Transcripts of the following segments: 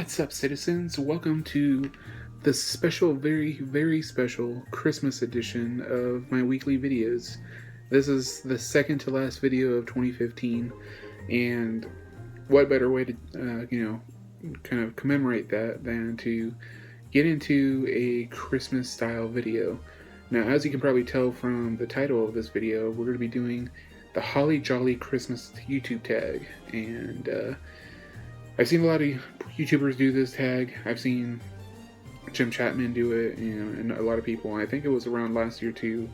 What's up, citizens? Welcome to the special, very special Christmas edition of my weekly videos. This is the second to last video of 2015, and what better way to, kind of commemorate that than to get into a Christmas style video. Now, as you can probably tell from the title of this video, we're going to be doing the Holly Jolly Christmas YouTube tag, and I've seen a lot of YouTubers do this tag. I've seen Jim Chapman do it, and a lot of people. I think it was around last year too.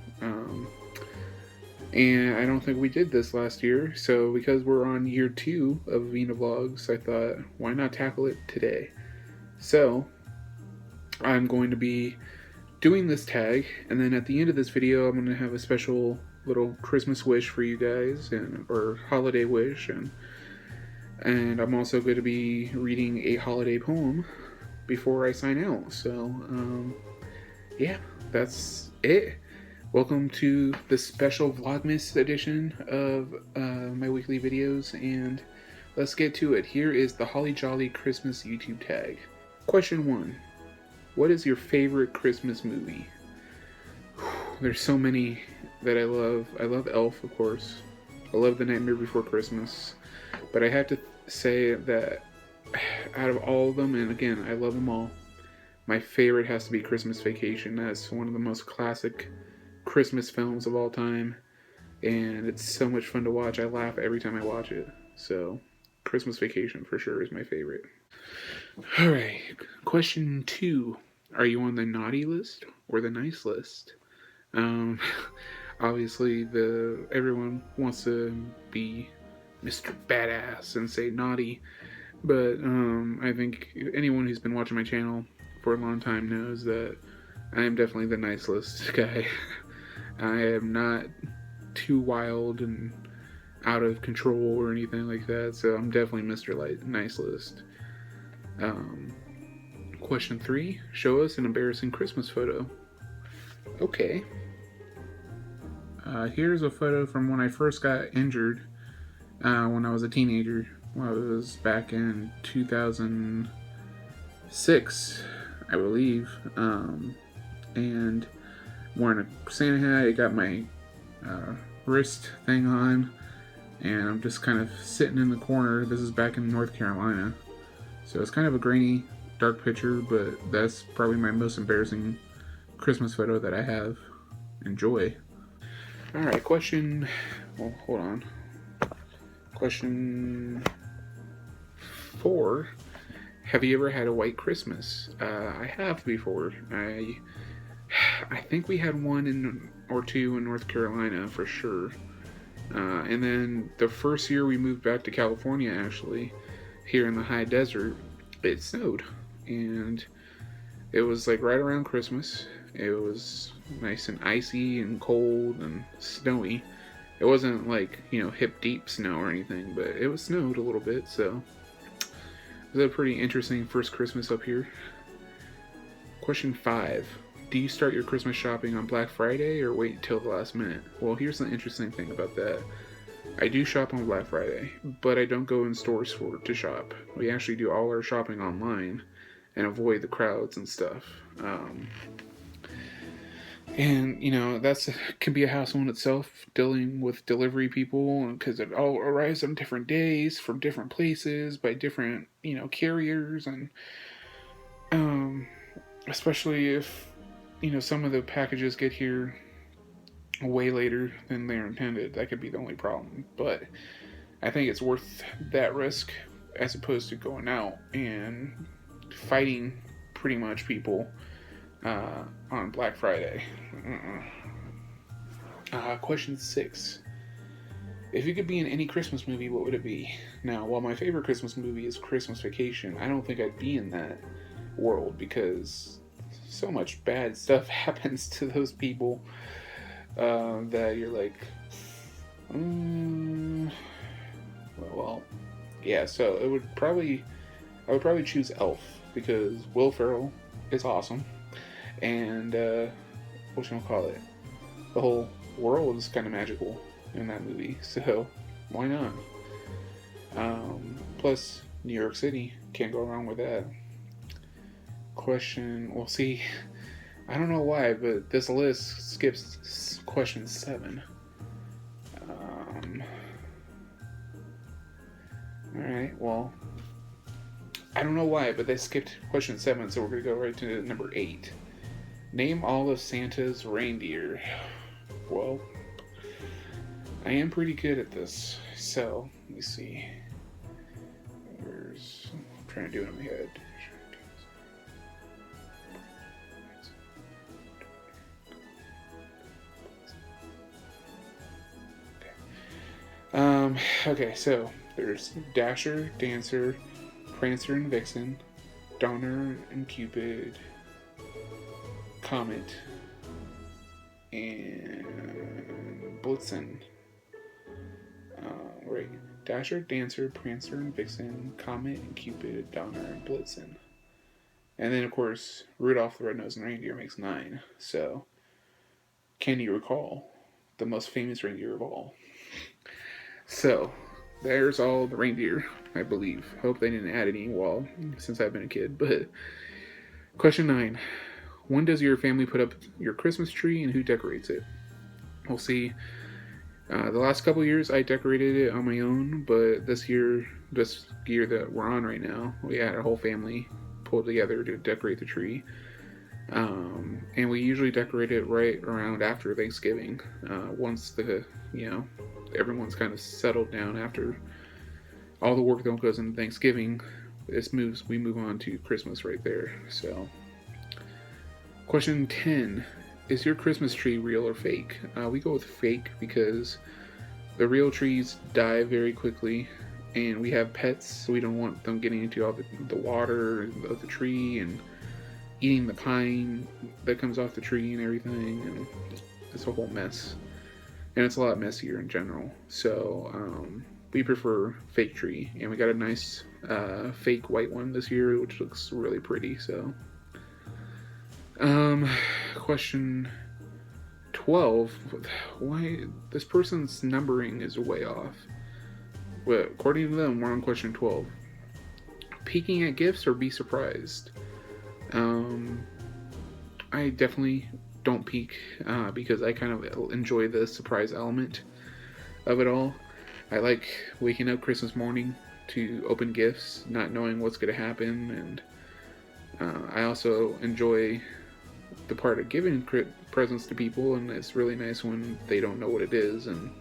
And I don't think we did this last year. So because we're on year 2 of Avina vlogs, I thought, why not tackle it today? So I'm going to be doing this tag, and then at the end of this video, I'm going to have a special little Christmas wish for you guys, or holiday wish, and I'm also going to be reading a holiday poem before I sign out. So, yeah, that's it. Welcome to the special Vlogmas edition of my weekly videos, and let's get to it. Here is the Holly Jolly Christmas YouTube tag. Question 1. What is your favorite Christmas movie? There's so many that I love. I love Elf, of course. I love The Nightmare Before Christmas. But I have to say that out of all of them, and again, I love them all, my favorite has to be Christmas Vacation. That's one of the most classic Christmas films of all time, and it's so much fun to watch. I laugh every time I watch it. So Christmas Vacation for sure is my favorite. Alright, question 2. Are you on the naughty list or the nice list? Obviously everyone wants to be Mr. Badass and say naughty, but I think anyone who's been watching my channel for a long time knows that I am definitely the nice list guy. I am not too wild and out of control or anything like that, so I'm definitely Mr. Nice List. Question 3. Show us an embarrassing Christmas photo. Okay. Here's a photo from when I first got injured. When I was a teenager. Well, it was back in 2006, I believe. And wearing a Santa hat, I got my wrist thing on, and I'm just kind of sitting in the corner. This is back in North Carolina. So it's kind of a grainy, dark picture, but that's probably my most embarrassing Christmas photo that I have. Enjoy. Alright, question... Well, hold on. Question 4. Have you ever had a white Christmas? I have before. I think we had one or two in North Carolina for sure. And then the first year we moved back to California, actually, here in the high desert, it snowed. And it was like right around Christmas. It was nice and icy and cold and snowy. It wasn't like, hip deep snow or anything, but it was snowed a little bit, so it was a pretty interesting first Christmas up here. Question 5. Do you start your Christmas shopping on Black Friday or wait till the last minute? Well, here's the interesting thing about that. I do shop on Black Friday, but I don't go in stores to shop. We actually do all our shopping online and avoid the crowds and stuff. And, that's can be a hassle in itself, dealing with delivery people, because it all arrives on different days from different places by different, carriers, and especially if, some of the packages get here way later than they're intended. That could be the only problem. But I think it's worth that risk as opposed to going out and fighting pretty much people on Black Friday. Question 6. If you could be in any Christmas movie, what would it be? Now, while my favorite Christmas movie is Christmas Vacation, I don't think I'd be in that world because so much bad stuff happens to those people that you're like, well, yeah. So I would probably choose Elf because Will Ferrell is awesome. And, whatchamacallit, the whole world is kind of magical in that movie, so why not? Plus, New York City, can't go wrong with that. Question, well, see, I don't know why, but this list skips question 7. Alright, well, I don't know why, but they skipped question 7, so we're going to go right to number 8. Name all of Santa's reindeer. Well, I am pretty good at this, so let me see. I'm trying to do it in my head. Okay, so there's Dasher, Dancer, Prancer and Vixen, Donner and Cupid, Comet, and Blitzen. Right. Dasher, Dancer, Prancer and Vixen, Comet and Cupid, Donner and Blitzen. And then, of course, Rudolph the Red-Nosed Reindeer makes 9. So, can you recall the most famous reindeer of all? So, there's all the reindeer, I believe. Hope they didn't add any wall since I've been a kid. But question 9. When does your family put up your Christmas tree and who decorates it? We'll see. The last couple years I decorated it on my own, but this year that we're on right now, we had our whole family pulled together to decorate the tree. And we usually decorate it right around after Thanksgiving, once everyone's kind of settled down after all the work that goes into Thanksgiving. We move on to Christmas right there. So, question 10. Is your Christmas tree real or fake? We go with fake because the real trees die very quickly, and we have pets, so we don't want them getting into all the water of the tree and eating the pine that comes off the tree and everything, and it's a whole mess. And it's a lot messier in general. So we prefer fake tree, and we got a nice fake white one this year, which looks really pretty. So question 12. Why this person's numbering is way off? Well, according to them, we're on question 12. Peeking at gifts or be surprised? I definitely don't peek because I kind of enjoy the surprise element of it all. I like waking up Christmas morning to open gifts, not knowing what's going to happen, and I also enjoy the part of giving presents to people, and it's really nice when they don't know what it is and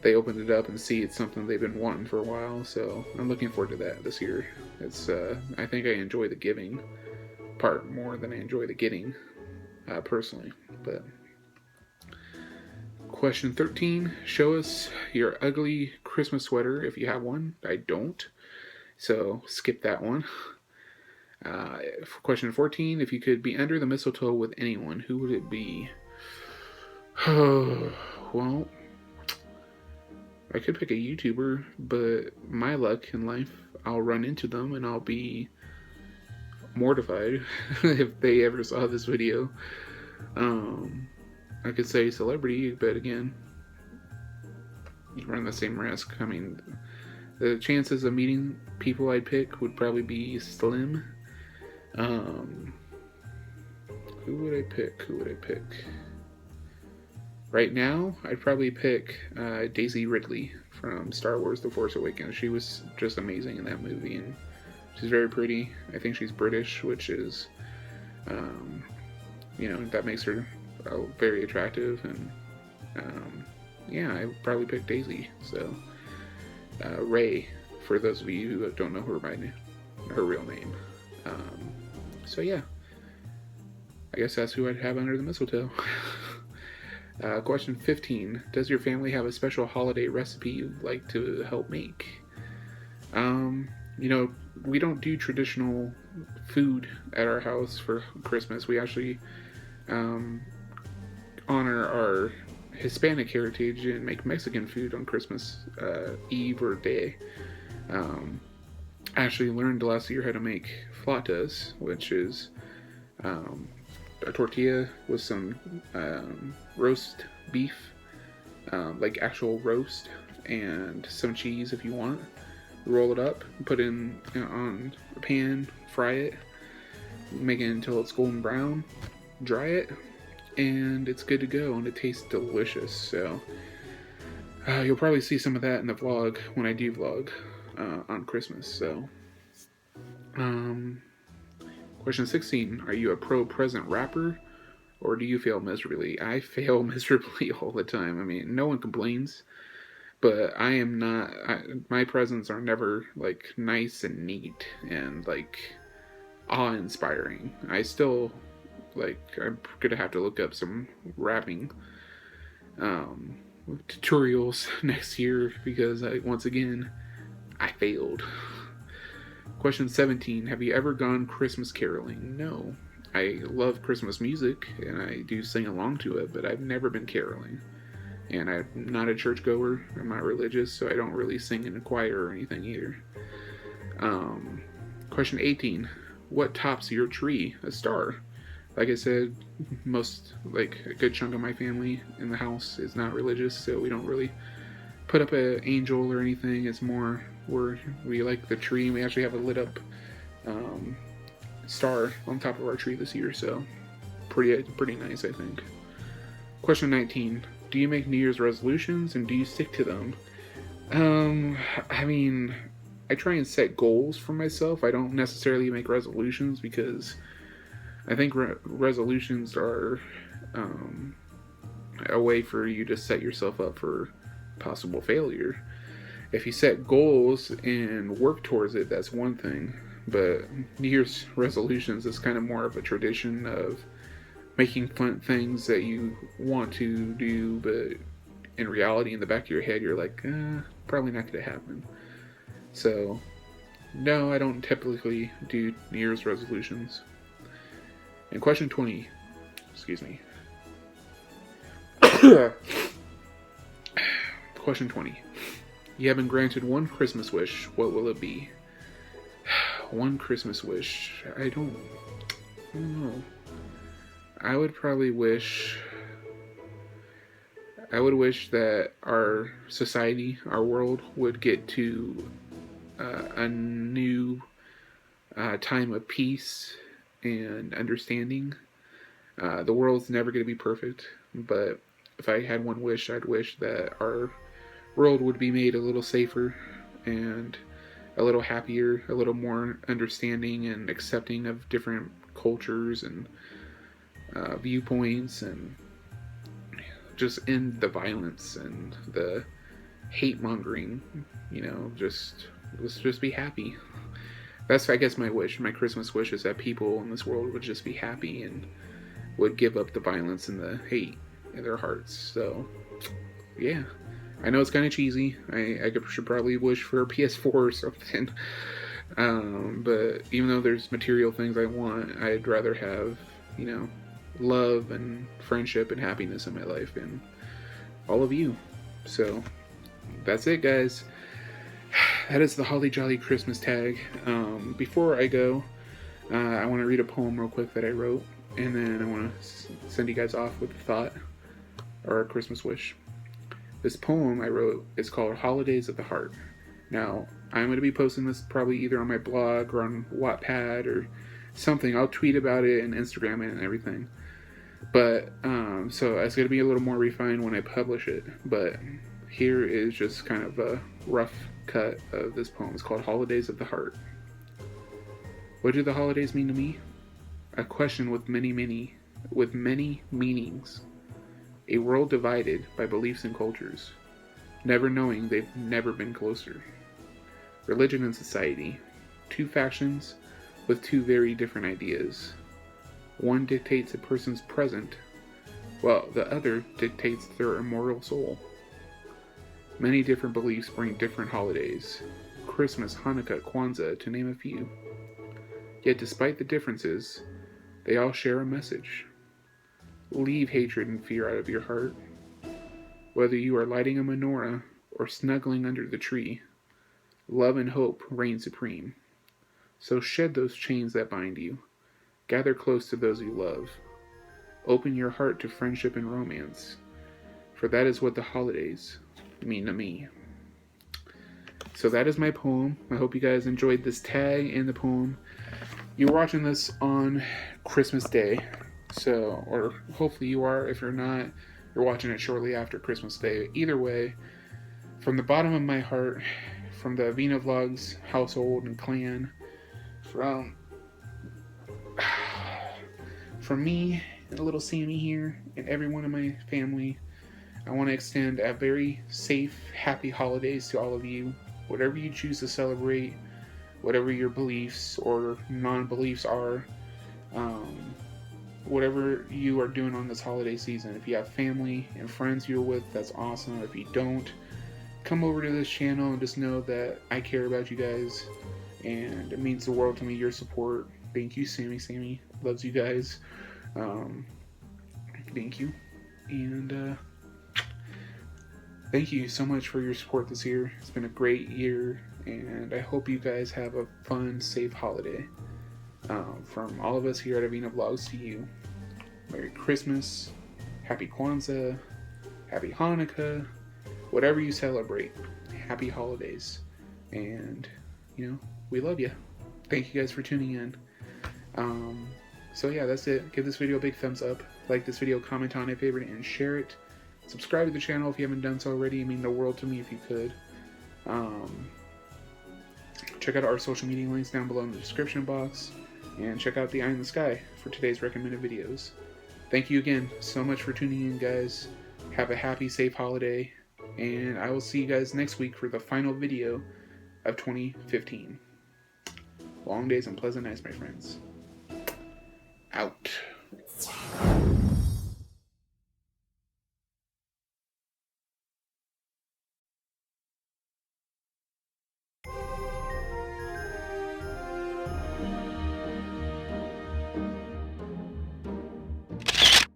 they open it up and see it's something they've been wanting for a while. So I'm looking forward to that this year. It's I think I enjoy the giving part more than I enjoy the getting personally. But question 13. Show us your ugly Christmas sweater if you have one. I don't, so skip that one. Question 14. If you could be under the mistletoe with anyone, who would it be? Well, I could pick a YouTuber, but my luck in life, I'll run into them and I'll be mortified if they ever saw this video. I could say celebrity, but again, you run the same risk. I mean, the chances of meeting people I'd pick would probably be slim. Who would I pick? Right now, I'd probably pick Daisy Ridley from Star Wars The Force Awakens. She was just amazing in that movie, and she's very pretty. I think she's British, which is, that makes her very attractive, and yeah, I would probably pick Daisy. So, Ray, for those of you who don't know her real name. So yeah, I guess that's who I'd have under the mistletoe. Question 15. Does your family have a special holiday recipe you'd like to help make? We don't do traditional food at our house for Christmas. We actually honor our Hispanic heritage and make Mexican food on Christmas Eve or day. I actually learned last year how to make flautas, which is a tortilla with some roast beef, like actual roast, and some cheese if you want. Roll it up, put it in on a pan, fry it, make it until it's golden brown, dry it, and it's good to go, and it tastes delicious. So you'll probably see some of that in the vlog when I do vlog on Christmas. So question 16, are you a pro-present rapper, or do you fail miserably? I fail miserably all the time. I mean, no one complains, but I am not, my presents are never like nice and neat and like awe-inspiring. I still, like, I'm gonna have to look up some rapping tutorials next year because once again, I failed. Question 17, have you ever gone Christmas caroling? No. I love Christmas music and I do sing along to it, but I've never been caroling. And I'm not a churchgoer, I'm not religious, so I don't really sing in a choir or anything either. Question 18, what tops your tree? A star. Like I said, like a good chunk of my family in the house is not religious, so we don't really put up an angel or anything. It's more we like the tree. We actually have a lit up star on top of our tree this year, so pretty nice, I think. Question 19, do you make New Year's resolutions and do you stick to them? I mean, I try and set goals for myself. I don't necessarily make resolutions because I think resolutions are a way for you to set yourself up for possible failure. If you set goals and work towards it, that's one thing. But New Year's resolutions is kind of more of a tradition of making fun things that you want to do, but in reality, in the back of your head, you're like, probably not going to happen. So, no, I don't typically do New Year's resolutions. And question 20, excuse me. Question 20. You have been granted one Christmas wish. What will it be? One Christmas wish. I don't know. I would wish that our society, our world, would get to a new time of peace and understanding. The world's never going to be perfect, but if I had one wish, I'd wish that our world would be made a little safer and a little happier, a little more understanding and accepting of different cultures and viewpoints, and just end the violence and the hate mongering. Let's just be happy. That's, I guess, my wish. My Christmas wish is that people in this world would just be happy and would give up the violence and the hate in their hearts. So, yeah. I know it's kind of cheesy. I should probably wish for a PS4 or something. But even though there's material things I want, I'd rather have, love and friendship and happiness in my life and all of you. So, that's it, guys. That is the Holly Jolly Christmas tag. Before I go, I want to read a poem real quick that I wrote, and then I want to send you guys off with a thought or a Christmas wish. This poem I wrote is called Holidays of the Heart. Now, I'm going to be posting this probably either on my blog or on Wattpad or something. I'll tweet about it and Instagram it and everything. But, so it's going to be a little more refined when I publish it. But here is just kind of a rough cut of this poem. It's called Holidays of the Heart. What do the holidays mean to me? A question with many meanings. A world divided by beliefs and cultures, never knowing they've never been closer. Religion and society, two factions with two very different ideas. One dictates a person's present, while the other dictates their immortal soul. Many different beliefs bring different holidays, Christmas, Hanukkah, Kwanzaa, to name a few. Yet despite the differences, they all share a message. Leave hatred and fear out of your heart. Whether you are lighting a menorah or snuggling under the tree, love and hope reign supreme. So shed those chains that bind you. Gather close to those you love. Open your heart to friendship and romance, for that is what the holidays mean to me. So that is my poem. I hope you guys enjoyed this tag and the poem. You're watching this on Christmas Day, so, or hopefully you are. If you're not, you're watching it shortly after Christmas Day. Either way, from the bottom of my heart, from the Avina Vlogs household and clan, from me and little Sammy here and everyone in my family, I want to extend a very safe, happy holidays to all of you. Whatever you choose to celebrate, whatever your beliefs or non-beliefs are, whatever you are doing on this holiday season. If you have family and friends you're with, that's awesome. If you don't, come over to this channel and just know that I care about you guys, and it means the world to me, your support. Thank you, Sammy. Sammy loves you guys. Thank you. And thank you so much for your support this year. It's been a great year, and I hope you guys have a fun, safe holiday. From all of us here at Avina Vlogs to you, Merry Christmas, Happy Kwanzaa, Happy Hanukkah, whatever you celebrate, happy holidays. And, you know, we love you. Thank you guys for tuning in. So yeah, that's it. Give this video a big thumbs up. Like this video, comment on it, favorite it, and share it. Subscribe to the channel if you haven't done so already. It means the world to me if you could. Check out our social media links down below in the description box. And check out the Eye in the Sky for today's recommended videos. Thank you again so much for tuning in, guys. Have a happy, safe holiday. And I will see you guys next week for the final video of 2015. Long days and pleasant nights, my friends. Out.